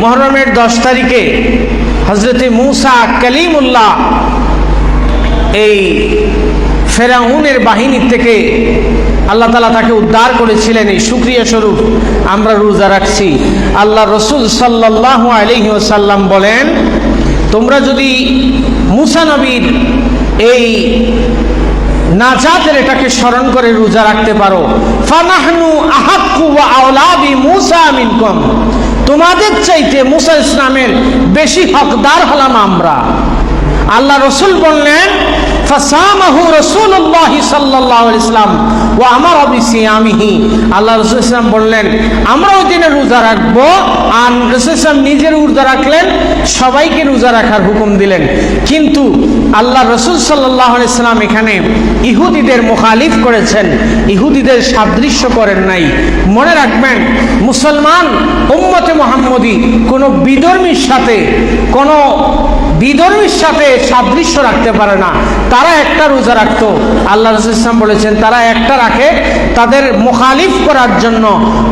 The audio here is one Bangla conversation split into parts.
মুহররমের 10 তারিখে হযরতে মূসা কালিমুল্লাহ এই ফেরাউনের বাহিনী থেকে আল্লাহ তাআলা তাকে উদ্ধার করেছিলেন। এই শুকরিয়া স্বরূপ আমরা রোজা রাখছি। আল্লাহ রসুল সাল্লাল্লাহু আলাইহি ওয়াসাল্লাম বলেন, তোমরা যদি মূসা নবীর এই নাজাতের এটাকে স্মরণ করে রোজা রাখতে পারো, ফানাহনু আহাক্কু ওয়া আওলা বিমূসা মিনকুম, তোমাদের চাইতে মূসা ইসলামের বেশি হকদার হলাম আমরা। আল্লাহ রসুল বললেন, ফাসামাহু রাসূলুল্লাহ সাল্লাল্লাহু আলাইহি ওয়াসাল্লাম ওয়া আমারা বিসিয়ামিহি, আল্লাহ রাসূল সাল্লাল্লাহু আলাইহি ওয়াসাল্লাম বললেন আমরা ওই দিনে রোজা রাখবো। আর রাসূল সাল্লাল্লাহু নিজের রোজা রাখলেন, সবাইকে রোজা রাখার হুকুম দিলেন। কিন্তু আল্লাহ রাসূল সাল্লাল্লাহু আলাইহি ওয়াসাল্লাম এখানে ইহুদিদের মুখালিফ করেছেন, ইহুদিদের সাদৃশ্য করেন নাই। মনে রাখবেন, মুসলমান উম্মতে মুহাম্মদী কোনো বিধর্মীর সাথে সাদৃশ্য রাখতে পারে না। তারা একটা রোজা রাখতো, আল্লাহ রাসূল সাল্লাল্লাহু আলাইহি ওয়াসাল্লাম বলেছেন তারা একটা রাখে, তাদের মুখালিফ করার জন্য,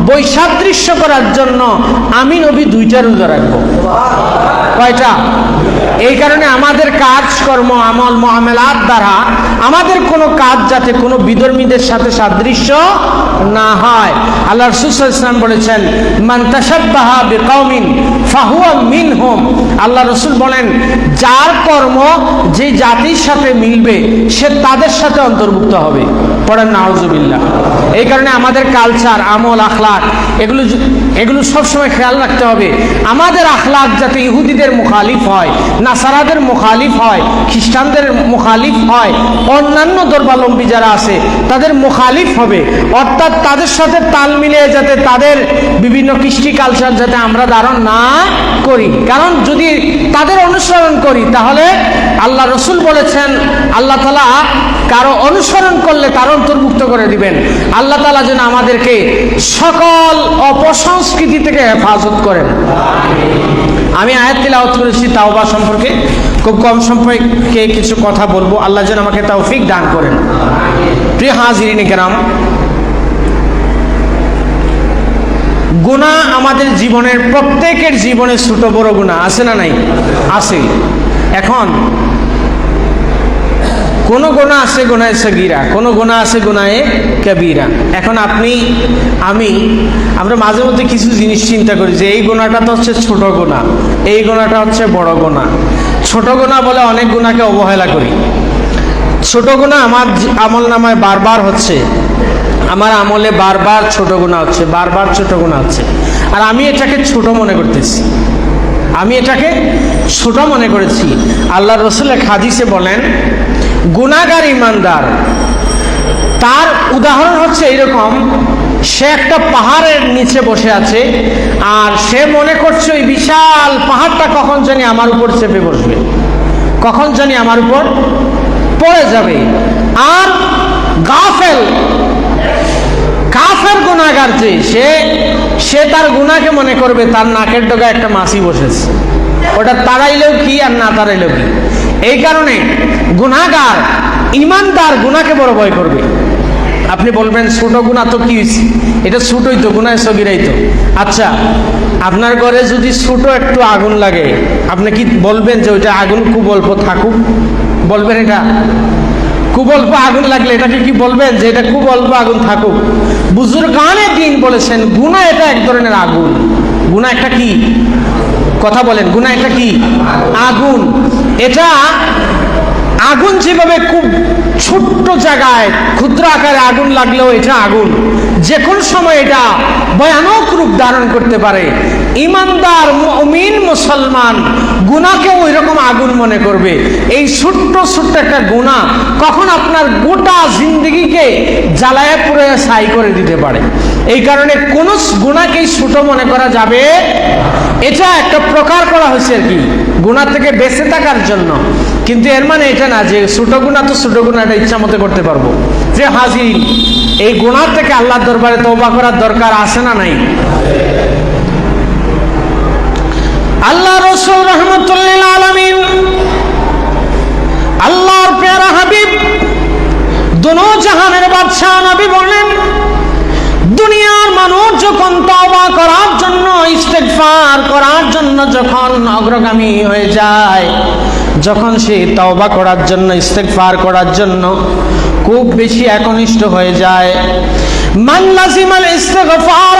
বৈসাদৃশ্য করার জন্য আমি নবী 2টা রোজা রাখবো। কয়টা? এই কারণে আমাদের কাজকর্ম, আমল, মুআমালাত দ্বারা আমাদের কোনো কাজ যাতে কোনো বিধর্মীদের সাথে সাদৃশ্য না হয়। আল্লাহ রাসূল সাল্লাল্লাহু আলাইহি ওয়াসাল্লাম বলেছেন, মান তাশাব্বাহা বিকাউমিন ফাহুয়া মিনহুম, আল্লাহ রাসূল বলেন যার কর্ম যে জাতির সাথে মিলবে সে তাদের সাথে অন্তর্ভুক্ত হবে। পড়েন নাউজুবিল্লাহ। এই কারণে আমাদের কালচার, আমল, আখলাক এগুলো সবসময় খেয়াল রাখতে হবে। আমাদের আখলাক যাতে ইহুদিদের মুখালিফ হয়, নাসারাদের মুখালিফ হয়, খ্রিস্টানদের মুখালিফ হয়, অন্যান্য ধর্মাবলম্বী যারা আছে তাদের মুখালিফ হবে। অর্থাৎ তাদের সাথে তাল মিলিয়ে যাতে তাদের বিভিন্ন কৃষ্টি কালচার যাতে আমরা ধারণ না করি। কারণ যদি তাদের অনুসরণ করি তাহলে আল্লাহ রসুল বলেছেন আল্লাহ তাআলা কারো অনুসরণ করলে তার অন্তর্ভুক্ত করে দিবেন। আল্লাহ তাআলা যেন আমাদেরকে সকল অপসংস্কৃতি থেকে হেফাজত করেন। আমি আয়াত তিলাওয়াত করেছি তাওবা সম্পর্কে, খুব কম সম্পর্কে কিছু কথা বলবো। আল্লাহ যেন আমাকে তৌফিক দান করেন। প্রিয় হাজিরিন কেরাম, গুনাহ আমাদের জীবনের, প্রত্যেকের জীবনে ছোট বড় গুনাহ আছে না নাই? আছে। এখন কোন গুনাহ আছে গুনাহে সগীরা, কোন গুনাহ আছে গুনাহে কবিরা। এখন আমরা মাঝে মধ্যে কিছু জিনিস চিন্তা করি যে এই গুনাহটা তো হচ্ছে ছোট গুনাহ, এই গুনাহটা হচ্ছে বড় গুনাহ। ছোট গুনাহ বলে অনেক গুনাহকে অবহেলা করি। ছোট গুনাহ আমার আমল নামায় বারবার হচ্ছে, আমার আমলে বারবার ছোট গুনাহ হচ্ছে, বারবার ছোট গুনাহ হচ্ছে, আর আমি এটাকে ছোট মনে করতেছি, আমি এটাকে ছোট মনে করেছি। আল্লাহ রসুল এক হাদিসে বলেন, গুনাহগার ইমানদার তার উদাহরণ হচ্ছে এইরকম, সে একটা পাহাড়ের নিচে বসে আছে আর সে মনে করছে ওই বিশাল পাহাড়টা কখন জানি আমার উপর চেপে বসবে, কখন জানি আমার উপর পড়ে যাবে। আর কাফের গুনাহগার যে সে তার গুনাহকে মনে করবে তার নাকের ডগায় একটা মাছি বসেছে, ওটা তাড়াইলেও কি আর না তাড়াইলেও কি। এই কারণে গুনাহগার ইমানদার গুনাহকে বড় ভয় করবে। আপনি বলবেন ছোট গুনাহ তো কি হয়েছে, এটা ছোটই তো, গুনাহে সগীরাই তো। আচ্ছা, আপনার ঘরে যদি ছোট একটু আগুন লাগে, আপনি কি বলবেন যে ওইটা আগুন খুব অল্প থাকুক? বলবেন এটা খুব অল্প আগুন লাগলে এটাকে কি বলবেন যে এটা খুব অল্প আগুন থাকুক? বুজুর্গানে দ্বীন বলেছেন গুনাহ এটা এক ধরনের আগুন। গুনাহ একটা কি? কথা বলেন, গুনাহ একটা কি? আগুন। এটা আগুন যেভাবে খুব ছোট্ট জায়গায় ক্ষুদ্র আকারে আগুন লাগলেও এটা আগুন, যে কোনো সময় এটা ভয়ানক রূপ ধারণ করতে পারে। ইমানদার মুমিন মুসলমান গুনাহকে ওই রকম আগুন মনে করবে। এই ছোট্ট একটা গুনাহ কখন আপনার গোটা জিন্দগিকে জ্বালায় পুড়ে ছাই করে দিতে পারে। এই কারণে কোন গুনাহকেই ছোট মনে করা যাবে, এটা একটা প্রকার করা হয়েছে আর কি, গুনাহ থেকে বেঁচে থাকার জন্য। কিন্তু এর মানে এটা না যে ছোট গুনাহ তো ছোট গুনাহ, এটা ইচ্ছা মতো করতে পারবো। যে হাজির, এই গুনাহ থেকে আল্লাহর দরবারে তওবা করার দরকার আছে না নাই? আল্লাহ রাসূল রাহমাতুল্লাহ লিল আলামিন, আল্লাহর প্যারা হাবিব, দুনো জাহানের বাদশা নবী বলেন, দুনিয়ার মানুষ যখন তওবা করার জন্য ইস্তেগফার ইস্তেগফার করার জন্য যখন অগ্রগামী হয়ে যায়, যখন সে তওবা করার জন্য, ইস্তেগফার করার জন্য খুব বেশি একনিষ্ঠ হয়ে যায়, মান লাজিমাল ইস্তিগফার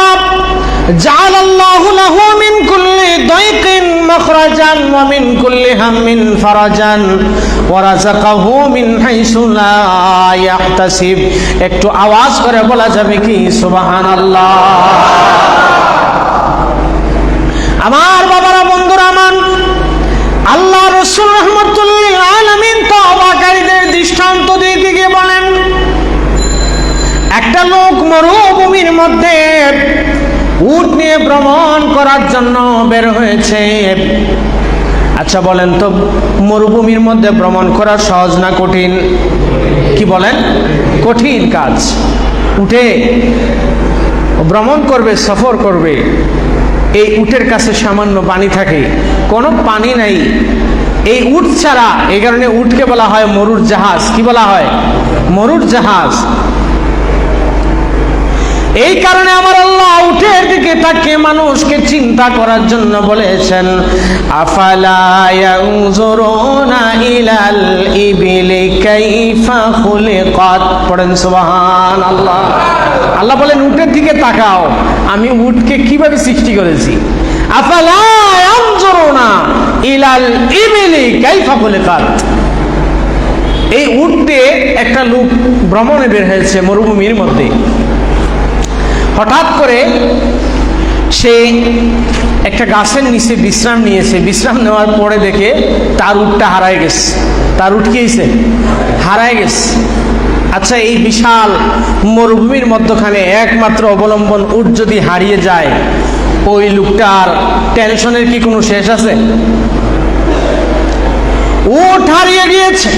জাআলাল্লাহু লাহু মিন কুল্লি দাইকিন মাখরাজান ওয়া মিন কুল্লি হাম্মিন ফারাজান ওয়া রাযাকাহু মিন হাইসু লা ইয়াহতাসিব। একটু আওয়াজ করে বলা যাবে কি সুবহানাল্লাহ? আমার বাবারা, বন্ধুরা আমার, আল্লাহ রাসূল রাহমাতুল লিল আলামিন তওবাকারীদের দৃষ্টান্ত দিয়ে গিয়ে বলেন, একটা লোক মরুভূমির মধ্যে উট নিয়ে ভ্রমণ করার জন্য বের হয়েছে। আচ্ছা বলেন তো, মরুভূমির মধ্যে ভ্রমণ করা সহজ না কঠিন? কি বলেন? কঠিন কাজ। উঠে ভ্রমণ করবে, সফর করবে, এই উটের কাছে সামান্য পানি থাকে, কোনো পানি নাই, এই উট ছাড়া। এই কারণে উটকে বলা হয় মরুর জাহাজ। কি বলা হয়? মরুর জাহাজ। এই কারণে আমার আল্লাহ উটের দিকে তাকিয়ে মানুষকে চিন্তা করার জন্য বলেছেন, আফালা ইয়ানজুরুনা ইলাল ইবিলি কাইফা খুলিকাত। পড়েন সুবহানাল্লাহ। আল্লাহ বলেন উটের দিকে তাকাও, আমি উটকে কিভাবে সৃষ্টি করেছি। আফালা ইয়ানজুরুনা ইলাল ইবিলি কাইফা খুলিকাত। এই উটে একটা লোক ভ্রমণে বের হয়েছে মরুভূমির মধ্যে। হঠাৎ করে সে একটা গাছের নিচে বিশ্রাম নিয়েছে। বিশ্রাম নেওয়ার পরে দেখে তার উটটা হারায় গেছে। তার উট কি হয়েছে? হারায় গেছে। আচ্ছা, এই বিশাল মরুভূমির মধ্যখানে একমাত্র অবলম্বন উট যদি হারিয়ে যায়, ওই লোকটার টেনশনের কি কোনো শেষ আছে? উট হারিয়ে গিয়েছে।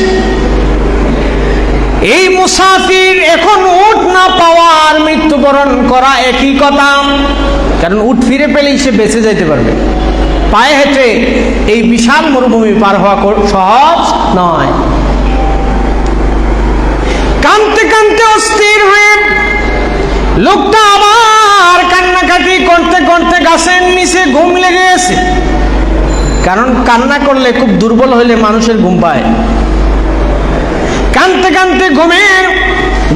এই মুসাফির এখন উট না পাওয়ার, মৃত্যুবরণ করা একই কথা। কারণ উট ফিরে পেলেই সে বেঁচে যেতে পারবে। পায়ে হেঁটে এই বিশাল মরুভূমি পার হওয়া সহজ নয়। কাঁদতে কাঁদতে অস্থির হয়ে লোকটা আবার কান্নাকাটি করতে করতে গাছের নিচে ঘুম লেগে গেছে। কারণ কান্না করলে, খুব দুর্বল হলে মানুষের ঘুম পায়। কাঁদতে কাঁদতে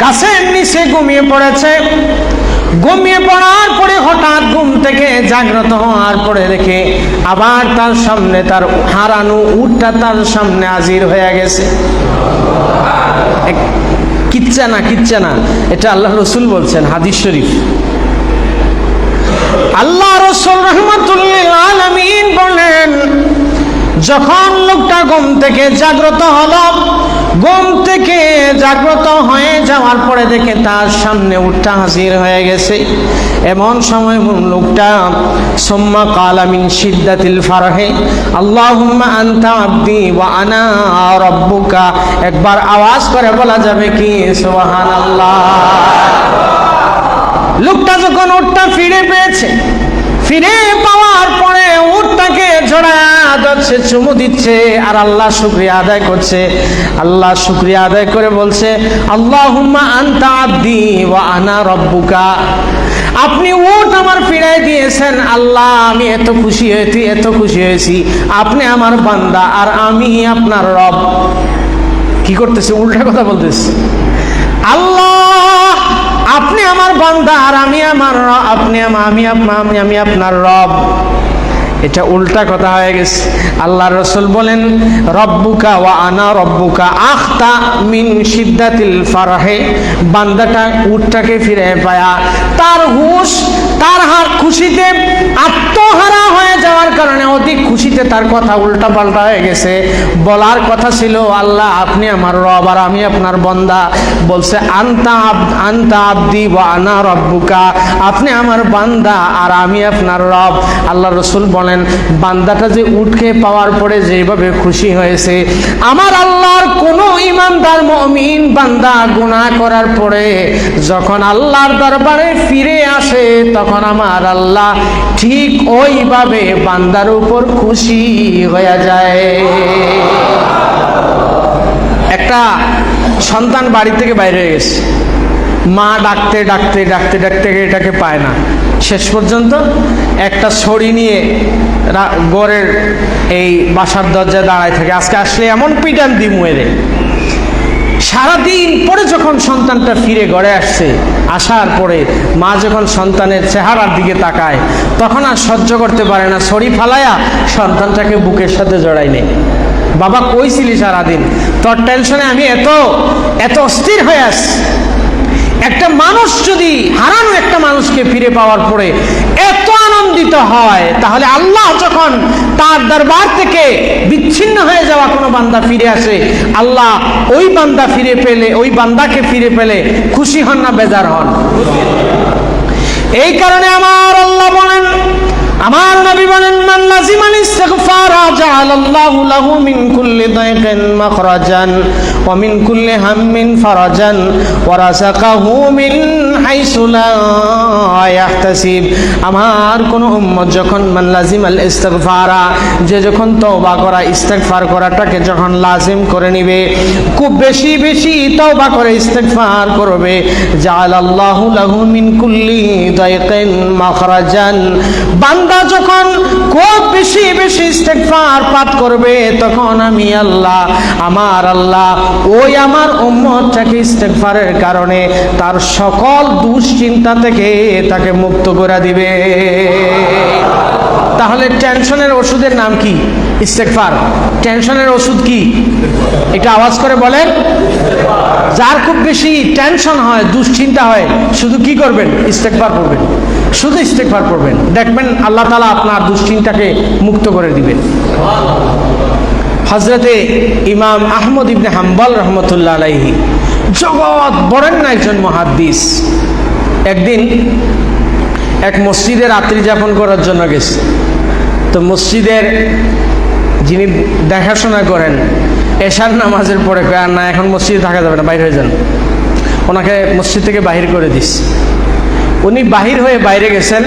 গাছের নিচে ঘুমিয়ে পড়েছে। ঘুমিয়ে পড়ার পরে হঠাৎ ঘুম থেকে জাগ্রত হওয়ার পরে দেখে আবার তার সামনে তার হারানো উটটা তার সামনে হাজির হয়ে গেছে। কিচ্ছা না, এটা আল্লাহ রসুল বলছেন, হাদিস শরীফ। আল্লাহ রসুল রাহমাতুল লিল আলামিন বলেন, যখন লোকটা ঘুম থেকে জাগ্রত হলো, ঘুম থেকে জাগ্রত হয়ে যাওয়ার পরে দেখে তার সামনে উটটা হাজির হয়ে গেছে। এমন সময় লোকটা সুম্মা ক্বালা মিন শিদ্দাতিল ফারহি আল্লাহুম্মা আনতা আবদি ওয়া আনা রাব্বুকা। একবার আওয়াজ করে বলা যাবে কি সুবহানাল্লাহ? লোকটা যখন উটটা ফিরে পেয়েছে, ফিরে পাওয়ার পরে উটটাকে জড়ায়া ধরছে, চুমু দিচ্ছে আর আল্লাহ শুকরিয়া আদায় করছে। আল্লাহ শুকরিয়া আদায় করে বলছে, আল্লাহুম্মা আনতা আবদি ওয়া আনা রাব্বুকা। আপনি উট আমার ফিরাই দিয়েছেন আল্লাহ, আমি এত খুশি হয়েছি। আপনি আমার বান্দা আর আমি আপনার রব। কি করতেছে? উল্টা কথা বলতেছে। আল্লাহ, আপনি আমার বান্দা আর আমি আপনার রব। এটা উল্টা কথা হয়ে গেছে। আল্লাহ রসুল বলেন, রব্বুকা ওয়া আনা রব্বুকা আখতা মিন শিদ্দাতিল ফারহে। বান্দাটা উটটাকে ফিরে পায়া তার হুশ, তার খুশিতে আত্মহারা হয়ে যাওয়ার কারণে অধিক খুশিতে তার কথা উল্টা পাল্টা হয়ে গেছে। বলার কথা ছিল, আল্লাহ আপনি আমার রব আর আমি আপনার বান্দা। বলছে আনতা আবদি ওয়া আনা রব্বুকা, আপনি আমার বান্দা আর আমি আপনার রব। আল্লাহ রসুল বলেন, বান্দাটা যে উটকে পাওয়ার পরে যেভাবে খুশি হয়েছে, আমার আল্লাহর কোন ইমানদার মুমিন বান্দা গুনাহ করার পরে যখন আল্লাহর দরবারে ফিরে আসে, তখন আমার আল্লাহ ঠিক ওইভাবে বান্দার উপর খুশি হয়ে যায়। একটা সন্তান বাড়ি থেকে বাইরে হয়ে গেছে, মা ডাকতে ডাকতে ডাকতে ডাকতে এটাকে পায় না, শেষ পর্যন্ত একটা ছড়ি নিয়ে ঘরের এই বাসার দরজায় দাঁড়ায় থাকে, আজকে আসলে এমন পিটান দি মুয়েরে। সারাদিন পরে যখন সন্তানটা ফিরে ঘরে আসছে, আসার পরে মা যখন সন্তানের চেহারার দিকে তাকায়, তখন আর সহ্য করতে পারে না, ছড়ি ফালায়া সন্তানটাকে বুকের সাথে জড়াই নেয়। বাবা কই ছিলি সারাদিন? তোর টেনশনে আমি এত এত অস্থির হয়ে আসছি। একটা মানুষ যদি হারানো একটা মানুষকে ফিরে পাওয়ার পরে এত আনন্দিত হয়, তাহলে আল্লাহ যখন তার দরবার থেকে বিচ্ছিন্ন হয়ে যাওয়া কোনো বান্দা ফিরে আসে, আল্লাহ ওই বান্দা ফিরে পেলে, ওই বান্দাকে ফিরে পেলে খুশি হন না বেজার হন? এই কারণে আমার আল্লাহ বলেন, আমার নবী বলেন, মান লাজিমাল ইস্তিগফারা জাআলাল্লাহু লাহু মিন কুল্লি দায়কিন মাখরাজান ওয়া মিন কুল্লি হাম্মিন ফারাজান ওয়া রাযাকাহু মিন হাইসু লা ইয়াহতাসিব। আমার কোন উম্মত যখন মান লাজিমাল ইস্তিগফারা, যে যখন তওবা করা, ইস্তিগফার করাটাকে যখন লাজিম করে নিবে, খুব বেশি বেশি তওবা করে ইস্তিগফার করবে, জাআলাল্লাহু লাহু মিন কুল্লি দায়কিন মাখরাজান, বান্দা যখন খুব বেশি বেশি ইস্তিগফার পাঠ করবে, তখন আমি আল্লাহ, আমার আল্লাহ ওই আমার উম্মতটাকে ইস্তিগফারের কারণে তার সকল দুশ্চিন্তা থেকে তাকে মুক্ত করে দিবে। তাহলে টেনশনের ওষুধের নাম কি? ইস্তিগফার। টেনশনের ওষুধ কি? এটা আওয়াজ করে বলেন। যার খুব বেশি টেনশন হয়, দুশ্চিন্তা হয়, শুধু কি করবেন? ইস্তিগফার করবেন, শুধু ইস্তিগফার করবেন, দেখবেন আল্লাহ তাআলা আপনার দুশ্চিন্তাকে মুক্ত করে দিবেন। হযরতে ইমাম আহমদ ইবনে হাম্বল রহমতুল্লাহ আলাইহি, জগৎ বরেণ্য একজন মুহাদ্দিস, একদিন এক মসজিদে রাত্রি যাপন করার জন্য গেছে। তো মসজিদের যিনি দেখাশোনা করেন, এশার নামাজের পরে কয়, না এখন মসজিদে থাকা যাবে না, বাইরে হয়ে যান। ওনাকে মসজিদ থেকে বাহির করে দিস। উনি বাহির হয়ে বাইরে গেছেন,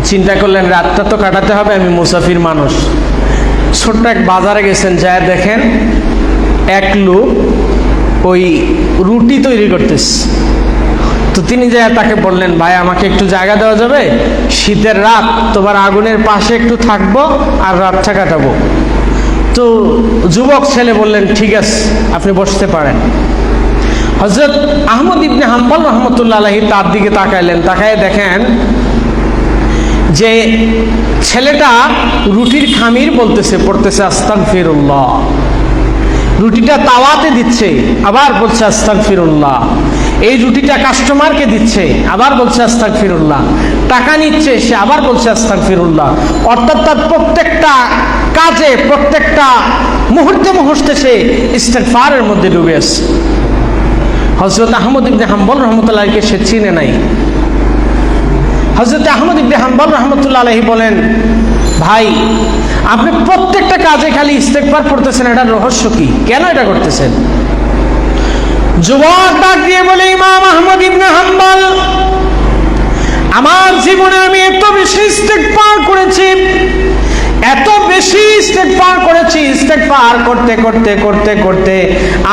চিন্তা করলেন রাতটা তো কাটাতে হবে, আমি মুসাফির মানুষ। ছোট্ট এক বাজারে গেছেন, যায় দেখেন এক লোক ওই রুটি তৈরি করতেছে। তো তিনি যায় তাকে বললেন, ভাই আমাকে একটু জায়গা দেওয়া যাবে? শীতের রাত, তোমার আগুনের পাশে একটু থাকবো আর রাতটা কাটাবো। তো যুবক ছেলে বললেন, ঠিক আছে, আপনি বসতে পারেন। হযরত আহমদ ইবনে হাম্বল রহমতুল্লাহ আলাইহি তার দিকে তাকাইলেন, তাকায় দেখেন যে ছেলেটা রুটির খামির বলতেছে, পড়তেছে আস্তাগফিরুল্লাহ। রুটিটা তাওয়াতে দিচ্ছে, আবার বলছে আস্তাগফিরুল্লাহ। এই রুটিটা কাস্টমারকে দিচ্ছে, আবার বলছে আস্তাগফিরুল্লাহ। টাকা নিচ্ছে, সে আবার বলছে আস্তাগফিরুল্লাহ। অর্থাৎ তার প্রত্যেকটা কাজে, প্রত্যেকটা মুহূর্তে মুহূর্তে সে ইস্তিগফারের মধ্যে ডুবে আছে। হযরত আহমদ ইবনে হাম্বল রহমতুল্লাহকে সে চিনে নাই। হযরত আহমদ ইবনে হাম্বল রহমতুল্লাহ আলাইহি বলেন, ভাই আপনি প্রত্যেকটা কাজে খালি ইস্তিগফার পড়তেছেন, এটার রহস্য কি? কেন এটা করতেছেন? যুবক ডাক দিয়ে বলে, ইমাম আহমদ ইবনে হাম্বল, আমার জীবনে আমি এত বেশি ইস্তিগফার করেছি, এত বেশি ইস্তিগফার করেছি, ইস্তিগফার করতে করতে করতে করতে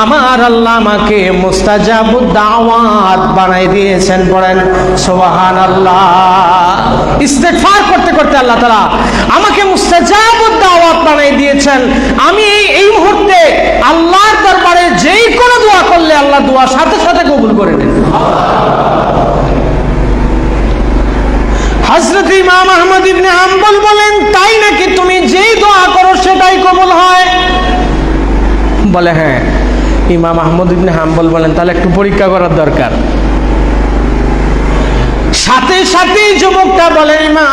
আমার আল্লাহ আমাকে মুস্তাজাবুদ দাওয়াত বানাই দিয়েছেন। পড়েন সুবহানাল্লাহ। ইস্তিগফার করতে করতে আল্লাহ তাআলা আমাকে মুস্তাজাবুদ দাওয়াত বানাই দিয়েছেন। আমি এই মুহূর্তে আল্লাহর দরবারে যেই কোনো দোয়া করলে আল্লাহ দোয়া সাথে সাথে কবুল করে নেন। হযরত ইমাম আহমদ ইবনে হাম্বল বলেন, তাই নাকি? তুমি যেই দোয়া করো সেটাই কবুল হয়? বলে হ্যাঁ। ইমাম আহমদ ইবনে হাম্বল বলেন, তাহলে একটু পরীক্ষা করার দরকার। সাথে সাথে যুবকটা বলে, মা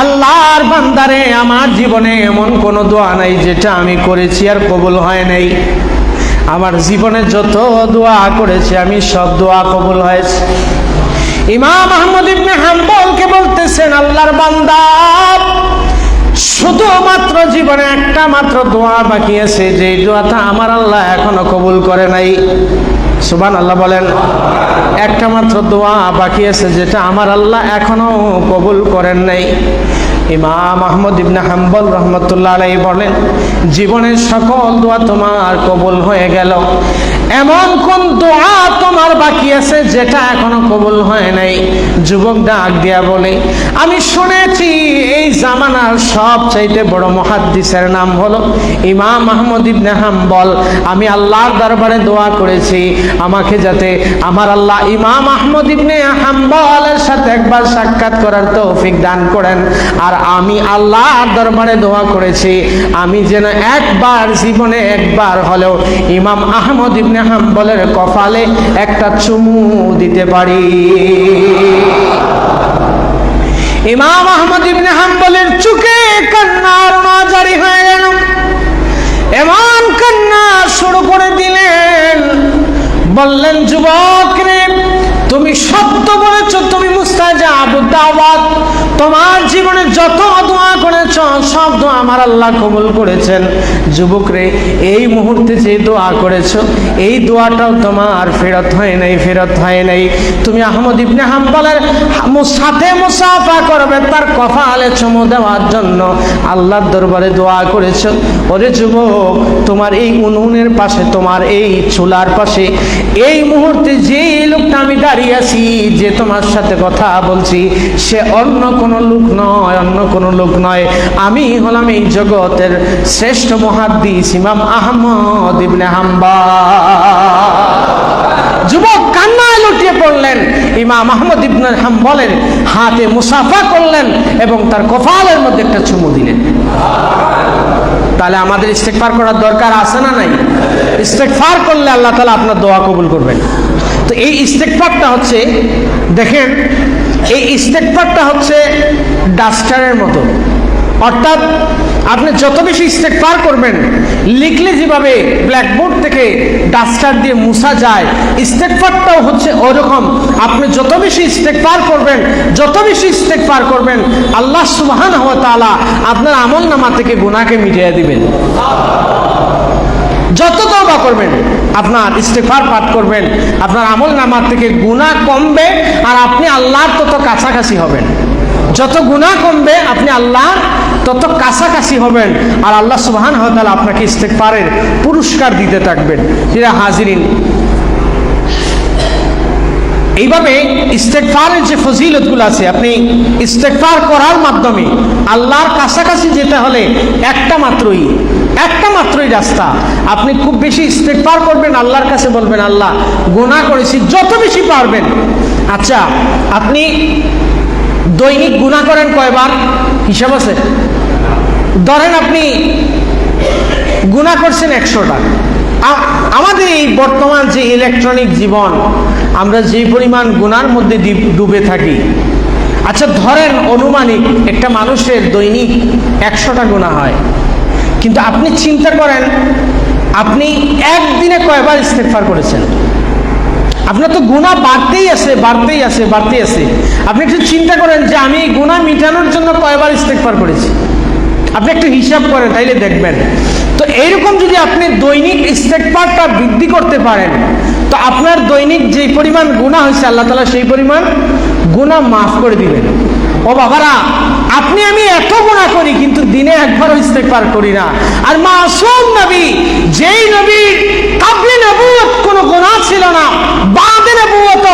আল্লাহর বান্দারে, আমার জীবনে এমন কোন দোয়া নাই যেটা আমি করেছি আর কবুল হয় নাই। আমার জীবনে যত দোয়া করেছি আমি সব দোয়া কবুল হয়েছে। ইমাম আহমদ ইবনে হাম্বলকে বলতেছেন, আল্লাহর বান্দা, শুধুমাত্র জীবনে একটা মাত্র দোয়া বাকি আছে, যে দোয়াটা আমার আল্লাহ এখনো কবুল করে নাই। সুবহানাল্লাহ বলেন। একটা মাত্র দোয়া বাকি আছে যেটা আমার আল্লাহ এখনো কবুল করেন নাই। ইমাম আহমদ ইবনে হাম্বল রহমতুল্লাহ আলাইহি বলেন, জীবনের সকল দোয়া তোমার কবুল হয়ে গেল, এমন কোন দোয়া তোমার বাকি আছে যেটা এখনো কবুল হয় নাই? যুবক ডাক দিয়া বলে, আমি শুনেছি এই জামানার সবচাইতে বড় মুহাদ্দিসের নাম হলো ইমাম আহমদ ইবনে হাম্বল। আমি আল্লাহর দরবারে দোয়া করেছি আমাকে যাতে আমার আল্লাহ ইমাম আহমদ ইবনে হাম্বলের সাথে একবার সাক্ষাৎ করার তৌফিক দান করেন। আর আমি আল্লাহর দরবারে দোয়া করেছি আমি যেন একবার জীবনে একবার হলেও ইমাম আহমদ ইবনে হাম্বলের কপালে একটা চুমু দিতে পারি। ইমাম আহমদ ইবনে হাম্বলের চোখে কান্নার মাঝারি হয়ে গেল, এমন কান্না শুরু করে দিলেন। বললেন, যুবক রে, তুমি সত্য বলেছ, তুমি মুস্তাজাবুদ দাওয়াত। তোমার জীবনে যত দোয়া করেছ সব দোয়া আমার আল্লাহ কবুল করেছেন। যুবক রে, এই মুহূর্তে যে দোয়া করেছো এই দোয়াটাও তোমার ফেরত হয় নাই, ফেরত হয় নাই। তুমি আহমদ ইবনে হাম্বলের সাথে মুসাফা করবে, তার কপালে চুমু দেওয়ার জন্য আল্লাহর দরবারে দোয়া করেছো। ওরে যুবক, তোমার এই উনুনের পাশে, তোমার এই চুলার পাশে এই মুহূর্তে যে লোকটা আমি দাঁড়িয়ে আছি, যে তোমার সাথে কথা বলছি, সে অন্য কোনো লোক নয়, অন্য কোনো লোক নয়। আমি হলাম এই জগতের শ্রেষ্ঠ মুহাদ্দিস ইমাম আহমদ ইবনে হাম্বল। যুবক কান্নায় লুটিয়ে পড়লেন, ইমাম আহমদ ইবনে হাম্বলের হাতে মুসাফা করলেন এবং তার কপালের মধ্যে একটা চুমু দিলেন। তাহলে আমাদের ইস্তেগফার করার দরকার আছে না নাই? ইস্তেগফার করলে আল্লাহ তাআলা আপনার দোয়া কবুল করবেন। তো এই ইস্তেগফারটা হচ্ছে, দেখেন, এই ইস্তেগফারটা হচ্ছে ডাস্টারের মতো। অর্থাৎ আপনি যত বেশি ইস্তেগফার করবেন, লিখলে যেভাবে ব্ল্যাকবোর্ড থেকে ডাস্টার দিয়ে মুছা যায়, ইস্তেগফারটাও হচ্ছে ওরকম। আপনি যত বেশি ইস্তেগফার করবেন, যত বেশি ইস্তেগফার করবেন, আল্লাহ সুবহানাহু ওয়া তাআলা আপনার আমলনামা থেকে গুনাহকে মিটিয়ে দিবেন। যত তওবা করবেন, আপনার ইস্তেগফার পাঠ করবেন, আপনার আমলনামা থেকে গুনাহ কমবে আর আপনি আল্লাহর তত কাছাকাছি হবেন। যত গুনাহ কমবে আপনি আল্লাহ তত কাছাকাছি হবেন, আর আল্লাহ সুবহানাহু ওয়া তাআলা আপনাকে ইস্তেগফারের পুরস্কার দিতে থাকবেন। যারা হাজিরিন, এইভাবে ইস্তেগফারের যে ফজিলতগুলো আছে, আপনি ইস্তেগফার করার মাধ্যমে আল্লাহর কাছাকাছি যেতে হলে একটা মাত্রই রাস্তা। আপনি খুব বেশি ইস্তেগফার করবেন, আল্লাহর কাছে বলবেন, আল্লাহ গুনাহ করেছি, যত বেশি পারবেন। আচ্ছা, আপনি দৈনিক গুনাহ করেন কয়বার? হিসাব আছে? ধরেন আপনি গুনাহ করছেন 100টা। আমাদের এই বর্তমান যে ইলেকট্রনিক জীবন, আমরা যে পরিমাণ গুনার মধ্যে ডুবে থাকি। আচ্ছা, ধরেন অনুমানিক একটা মানুষের দৈনিক 100টা গুনাহ হয়, কিন্তু আপনি চিন্তা করেন আপনি একদিনে কয়বার ইস্তেগফার করেছেন? আপনার তো গুনাহ বাড়তেই আছে। আপনি একটু চিন্তা করেন যে আমি গুনাহ মিটানোর জন্য কয়বার ইস্তেগফার করেছি। আপনি একটু হিসাব করেন, তাইলে দেখবেন। তো এইরকম যদি আপনি দৈনিক ইস্তেগফারটা বৃদ্ধি করতে পারেন, তো আপনার দৈনিক যে পরিমাণ গুনাহ হয়েছে আল্লাহ তাআলা সেই পরিমাণ গুনাহ মাফ করে দিবেন। ও বাবারা, আপনি আমি এত গুনাহ করি কিন্তু দিনে একবারও ইস্তেগফার করি না। আর মাসুম নবী, যেই নবীর কাবলে নবুয়ত কোনো গুনাহ ছিল না, বাদে নবুয়ত,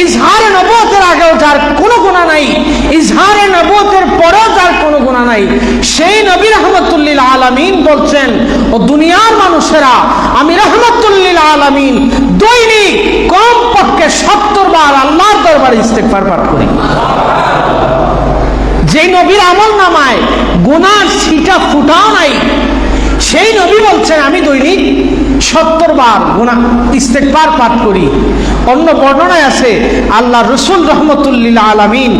ইজহারে নবুয়তের আগেও যার কোনো গুনাহ নাই, ইজহারে নবুয়তের পরেও যার কোনো গুনাহ নাই, সেই নবী রাহমাতুল লিল আলামিন বলছেন, ও দুনিয়ার মানুষেরা, আমি রাহমাতুল লিল আলামিন দৈনিক কমপক্ষে 70 বার আল্লাহর দরবারে ইস্তেগফার পাঠ করি। যেই নবীর আমলনামায় গুনার ছিটা ফুটাও নাই, সেই নবী বলছেন আমি দৈনিক 70 বার গুনাহ ইস্তেগফার পাঠ করি। অন্য বর্ণনায় আছে আল্লাহ রাসূল রাহমাতুল লিল আলামিন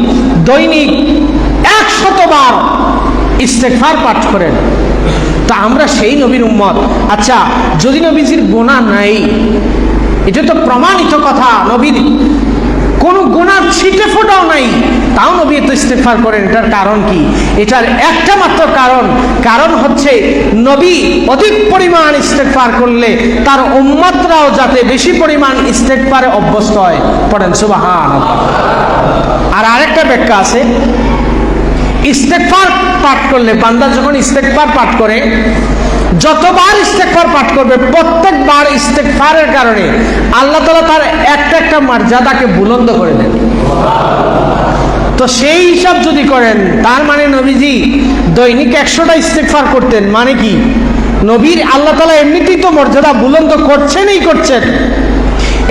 দৈনিক 100 বার ইস্তেগফার পাঠ করেন। তা আমরা সেই নবীর উম্মত। আচ্ছা, যদি নবীজির গুনাহ নাই, এটা তো প্রমাণিত কথা, নবীর কোন গুনাহ ছিটে ফোটাও নাই, তাও নবী এত ইস্তেগফার করেন। এটার কারণ কি? এটার একটা মাত্র কারণ হচ্ছে নবী অধিক পরিমাণ ইস্তেগফার করলে তার উম্মতরাও যাতে বেশি পরিমাণ ইস্তেগফারে অভ্যস্ত হয়। পড়েন সুবহানাল্লাহ। আর আরেকটা ব্যাখ্যা আছে, ইস্তেগফার পাঠ করলে, বান্দা যখন ইস্তেগফার পাঠ করে যতবার ইস্তেগফার পাঠ করবে প্রত্যেকবার ইস্তেগফারের কারণে আল্লাহ তাআলা তার একটা একটা মর্যাদাকে বুলন্দ করে দেন। তো সেই হিসাব যদি করেন, তার মানে নবীজি দৈনিক 100টা ইস্তেগফার করতেন, মানে কি নবীর আল্লাহ তাআলা এমনিতেই তো মর্যাদা বুলন্দ করছেনই করছেন।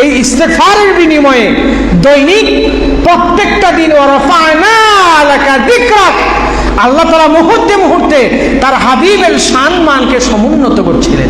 এই ইস্তেগফারের বিনিময়ে দৈনিক প্রত্যেকটা দিন ওয়ারাফা'না লাকা যিকরাক, আল্লাহ তাআলা মুহূর্তে মুহূর্তে তার হাবিবের শান মানকে সমুন্নত করছিলেন।